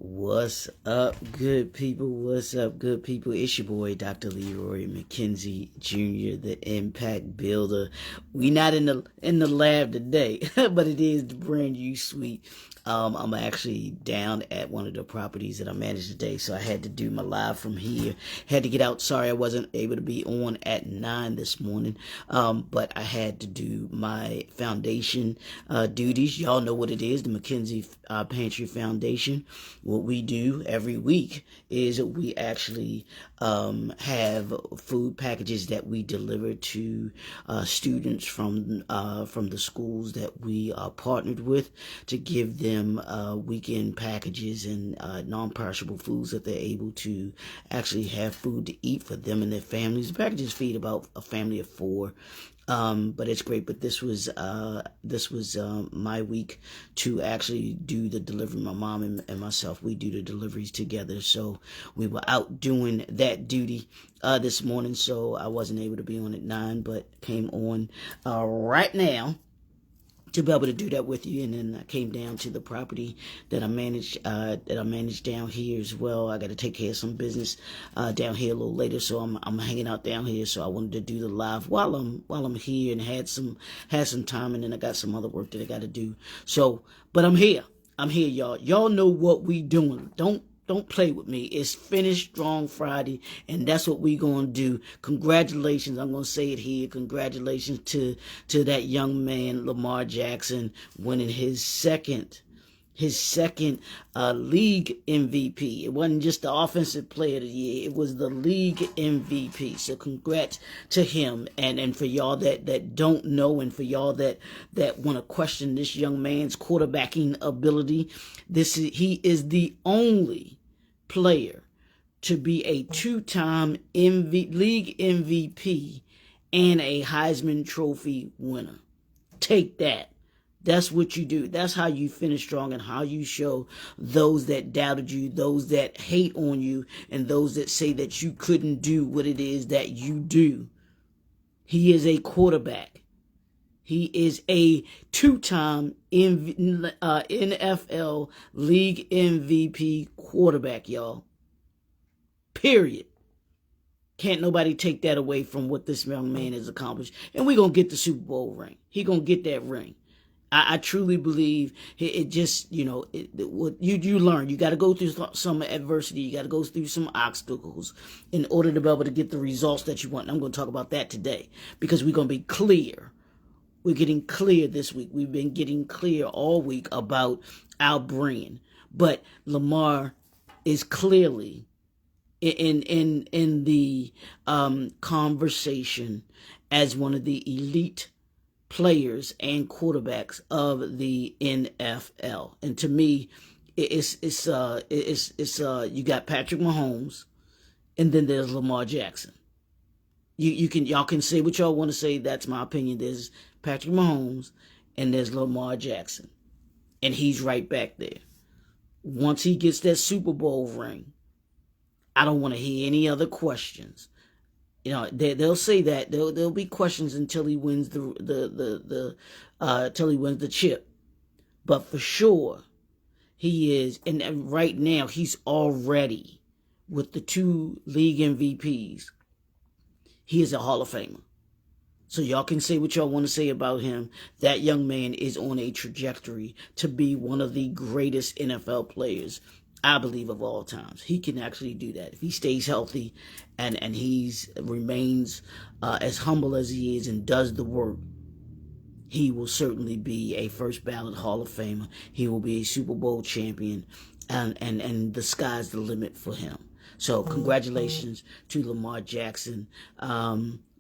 What's up, good people? What's up, good people? It's your boy, Dr. Leroy McKenzie Jr., the Impact Builder. We not in the lab today, but it is the brand new suite. I'm actually down at one of the properties that I manage today, so I had to do my live from here. Had to get out. Sorry, I wasn't able to be on at 9 this morning, but I had to do my foundation duties. Y'all know what it is, the McKenzie Pantry Foundation. What we do every week is we actually have food packages that we deliver to students from the schools that we are partnered with to give them weekend packages and non-perishable foods that they're able to actually have food to eat for them and their families. The packages feed about a family of 4. But it's great. But this was my week to actually do the delivery. My mom and myself, we do the deliveries together. So we were out doing that duty this morning. So I wasn't able to be on at 9, but came on right now to be able to do that with you. And then I came down to the property that I manage down here as well. I got to take care of some business down here a little later, so I'm hanging out down here. So I wanted to do the live while I'm here, and had some time, and then I got some other work that I got to do. So, but I'm here, y'all. Y'all know what we doing. Don't play with me. It's Finish Strong Friday, and that's what we gonna do. Congratulations, I'm gonna say it here. Congratulations to that young man, Lamar Jackson, winning his second league MVP. It wasn't just the offensive player of the year, it was the league MVP. So congrats to him. And for y'all that don't know, and for y'all that want to question this young man's quarterbacking ability, he is the only player to be a 2-time league MVP and a Heisman Trophy winner. Take that. That's what you do. That's how you finish strong, and how you show those that doubted you, those that hate on you, and those that say that you couldn't do what it is that you do. He is a quarterback. He is a 2-time NFL League MVP quarterback, y'all. Period. Can't nobody take that away from what this young man has accomplished. And we're going to get the Super Bowl ring. He going to get that ring. I truly believe it just, what you learn. You got to go through some adversity. You got to go through some obstacles in order to be able to get the results that you want. And I'm going to talk about that today, because we're going to be clear. We're getting clear this week. We've been getting clear all week about our brand. But Lamar is clearly in the conversation as one of the elite players and quarterbacks of the NFL. And to me, it's you got Patrick Mahomes, and then there's Lamar Jackson. Y'all can say what y'all want to say. That's my opinion. There's Patrick Mahomes, and there's Lamar Jackson, and he's right back there. Once he gets that Super Bowl ring, I don't want to hear any other questions. They'll say that there'll be questions until he wins till he wins the chip. But for sure, he is, and right now he's already with the 2 league MVPs. He is a Hall of Famer. So y'all can say what y'all want to say about him. That young man is on a trajectory to be one of the greatest NFL players, I believe, of all times. He can actually do that if he stays healthy and remains as humble as he is and does the work. He will certainly be a first ballot Hall of Famer. He will be a Super Bowl champion, and the sky's the limit for him. So congratulations to Lamar Jackson.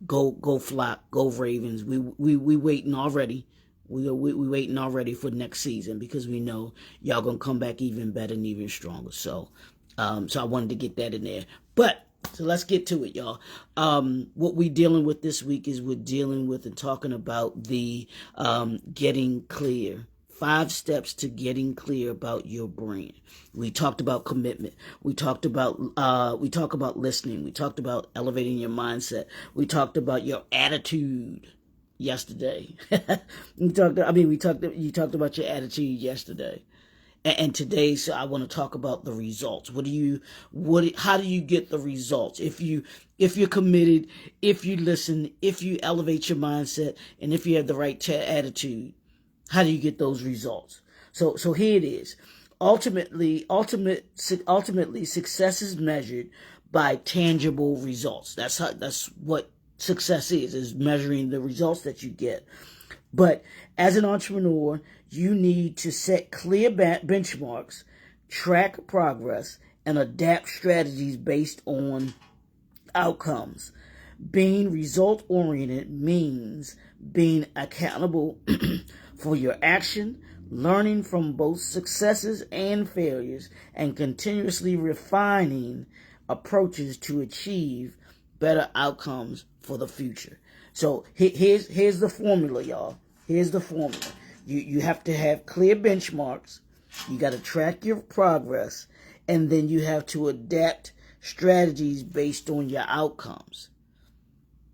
Go Flock, go Ravens. We waiting already. We waiting already for next season, because we know y'all gonna come back even better and even stronger. So I wanted to get that in there. But so let's get to it, y'all. What we dealing with this week is we're dealing with and talking about the getting clear. 5 steps to getting clear about your brand. We talked about commitment. We talked about listening. We talked about elevating your mindset. We talked about your attitude yesterday. You talked about your attitude yesterday. And today, so I want to talk about the results. How do you get the results? If you're committed, if you listen, if you elevate your mindset, and if you have the right attitude, how do you get those results? So here it is. Ultimately, success is measured by tangible results. That's what success is measuring the results that you get. But as an entrepreneur, you need to set clear benchmarks, track progress, and adapt strategies based on outcomes. Being result oriented means being accountable for your action, learning from both successes and failures, and continuously refining approaches to achieve better outcomes for the future. So here's the formula, y'all. Here's the formula. You have to have clear benchmarks. You got to track your progress, and then you have to adapt strategies based on your outcomes.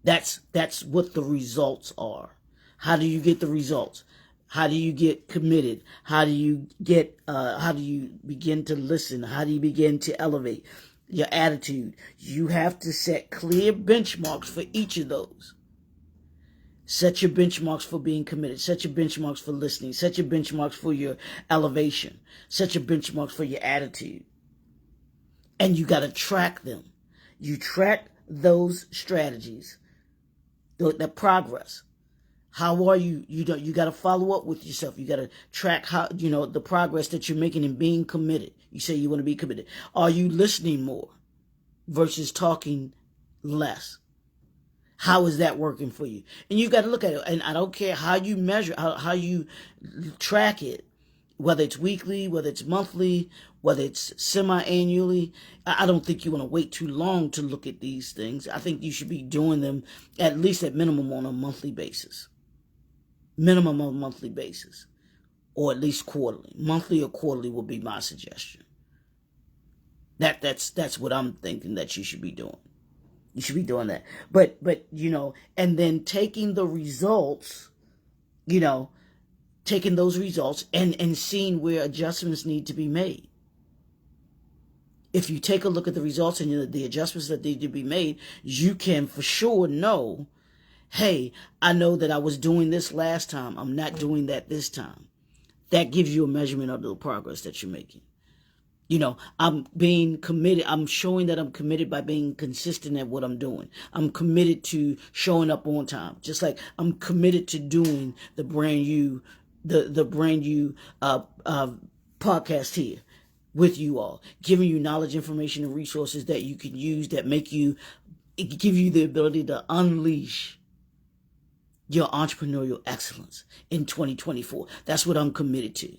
That's what the results are. How do you get the results? How do you get committed? How do you begin to listen? How do you begin to elevate your attitude? You have to set clear benchmarks for each of those. Set your benchmarks for being committed. Set your benchmarks for listening. Set your benchmarks for your elevation. Set your benchmarks for your attitude. And you got to track them. You track those strategies, the progress. How are you? You got to follow up with yourself. You got to track the progress that you're making in being committed. You say you want to be committed. Are you listening more versus talking less? How is that working for you? And you got to look at it. And I don't care how you measure, how you track it, whether it's weekly, whether it's monthly, whether it's semi-annually. I don't think you want to wait too long to look at these things. I think you should be doing them at least at minimum on a monthly basis. Minimum on a monthly basis. Or at least quarterly. Monthly or quarterly would be my suggestion. That's what I'm thinking that you should be doing. You should be doing that. But and then taking the results, taking those results and seeing where adjustments need to be made. If you take a look at the results and the adjustments that need to be made, you can for sure know, hey, I know that I was doing this last time. I'm not doing that this time. That gives you a measurement of the progress that you're making. I'm being committed. I'm showing that I'm committed by being consistent at what I'm doing. I'm committed to showing up on time. Just like I'm committed to doing the brand new podcast here with you all, giving you knowledge, information, and resources that you can use that give you the ability to unleash your entrepreneurial excellence in 2024. That's what I'm committed to.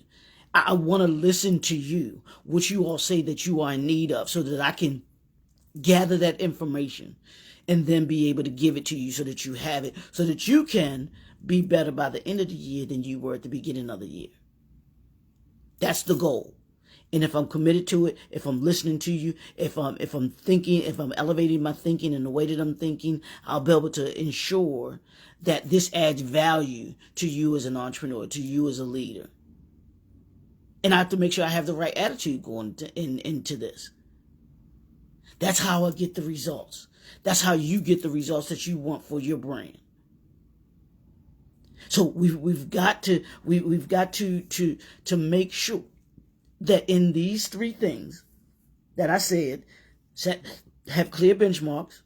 I want to listen to you, what you all say that you are in need of, so that I can gather that information and then be able to give it to you so that you have it, so that you can be better by the end of the year than you were at the beginning of the year. That's the goal. And if I'm committed to it, if I'm listening to you, if I'm thinking, if I'm elevating my thinking in the way that I'm thinking, I'll be able to ensure that this adds value to you as an entrepreneur, to you as a leader. And I have to make sure I have the right attitude going into this. That's how I get the results. That's how you get the results that you want for your brand. So we've got to make sure that in these three things that I said, have clear benchmarks,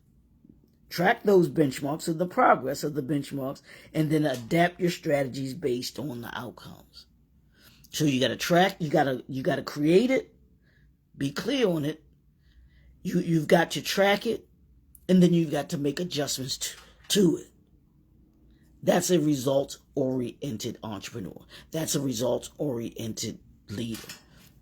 track those benchmarks of the progress of the benchmarks, and then adapt your strategies based on the outcomes. So you got to track, you got to create it, be clear on it. You've got to track it, and then you've got to make adjustments to it. That's a results-oriented entrepreneur. That's a results-oriented leader.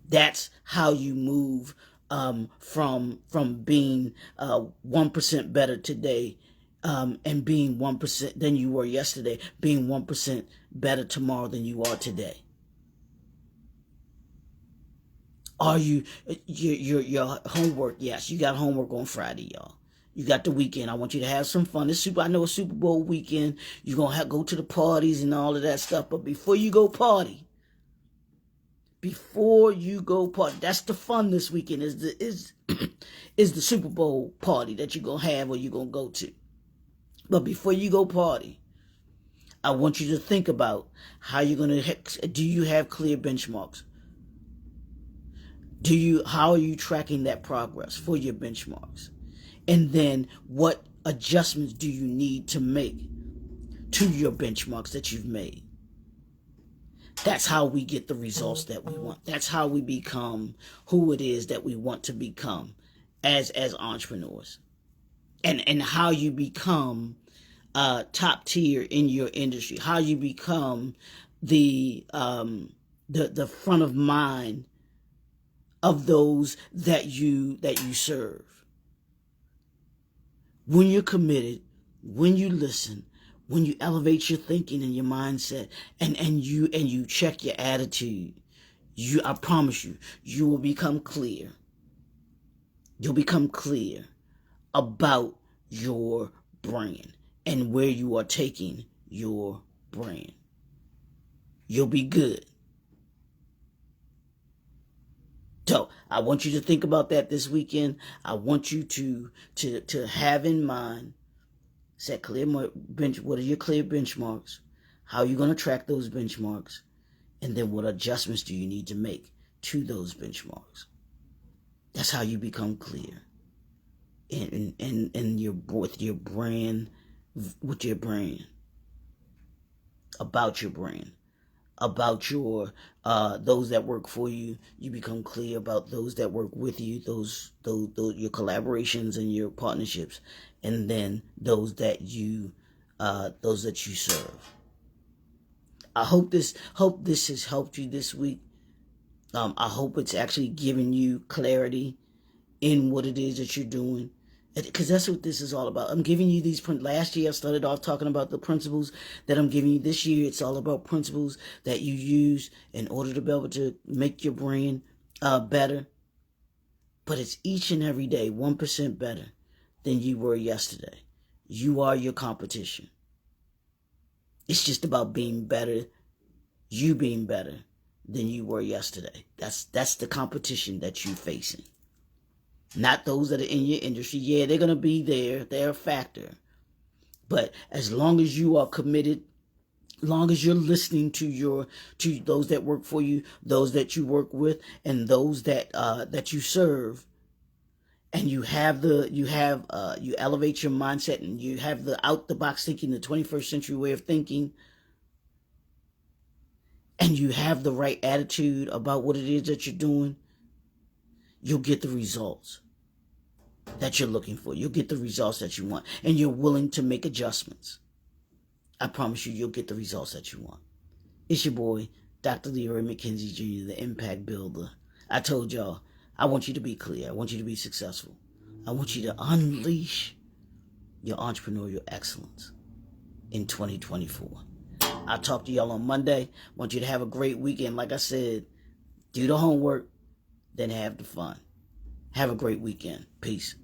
That's how you move from being 1% better today and being 1% than you were yesterday, being 1% better tomorrow than you are today. Are you your homework? Yes, you got homework on Friday, y'all. You got the weekend. I want you to have some fun. I know it's Super Bowl weekend. You're gonna go to the parties and all of that stuff. But before you go party, before you go party. That's the fun this weekend is the Super Bowl party that you're going to have or you're going to go to. But before you go party, I want you to think about how you're going to, do you have clear benchmarks? How are you tracking that progress for your benchmarks? And then what adjustments do you need to make to your benchmarks that you've made? That's how we get the results that we want. That's how we become who it is that we want to become as entrepreneurs. And how you become top tier in your industry. How you become the front of mind of those that you serve. When you're committed, when you listen, when you elevate your thinking and your mindset, and you check your attitude, I promise you will become clear. You'll become clear about your brand and where you are taking your brand. You'll be good. So I want you to think about that this weekend. I want you to have in mind, set clear what are your clear benchmarks? How are you going to track those benchmarks? And then what adjustments do you need to make to those benchmarks? That's how you become clear. And with your brand, about your brand. About your those that work for you. You become clear about those that work with you, those your collaborations and your partnerships, and then those that you serve. I hope this has helped you this week. I hope it's actually giving you clarity in what it is that you're doing. Because that's what this is all about. I'm giving you these. Last year I started off talking about the principles that I'm giving you. This year it's all about principles that you use in order to be able to make your brand better. But it's each and every day 1% better than you were yesterday. You are your competition. It's just about being better, you being better than you were yesterday. That's the competition that you're facing. Not those that are in your industry. Yeah, they're going to be there. They're a factor. But as long as you are committed, as long as you're listening to those that work for you, those that you work with, and those that you serve, and you elevate your mindset, and you have the out the box thinking, the 21st century way of thinking, and you have the right attitude about what it is that you're doing, you'll get the results that you're looking for. You'll get the results that you want, and you're willing to make adjustments. I promise you'll get the results that you want. It's your boy, Dr. Leroy McKenzie Jr., the Impact Builder. I told y'all, I want you to be clear. I want you to be successful. I want you to unleash your entrepreneurial excellence in 2024. I'll talk to y'all on Monday. I want you to have a great weekend. Like I said, do the homework, then have the fun. Have a great weekend. Peace.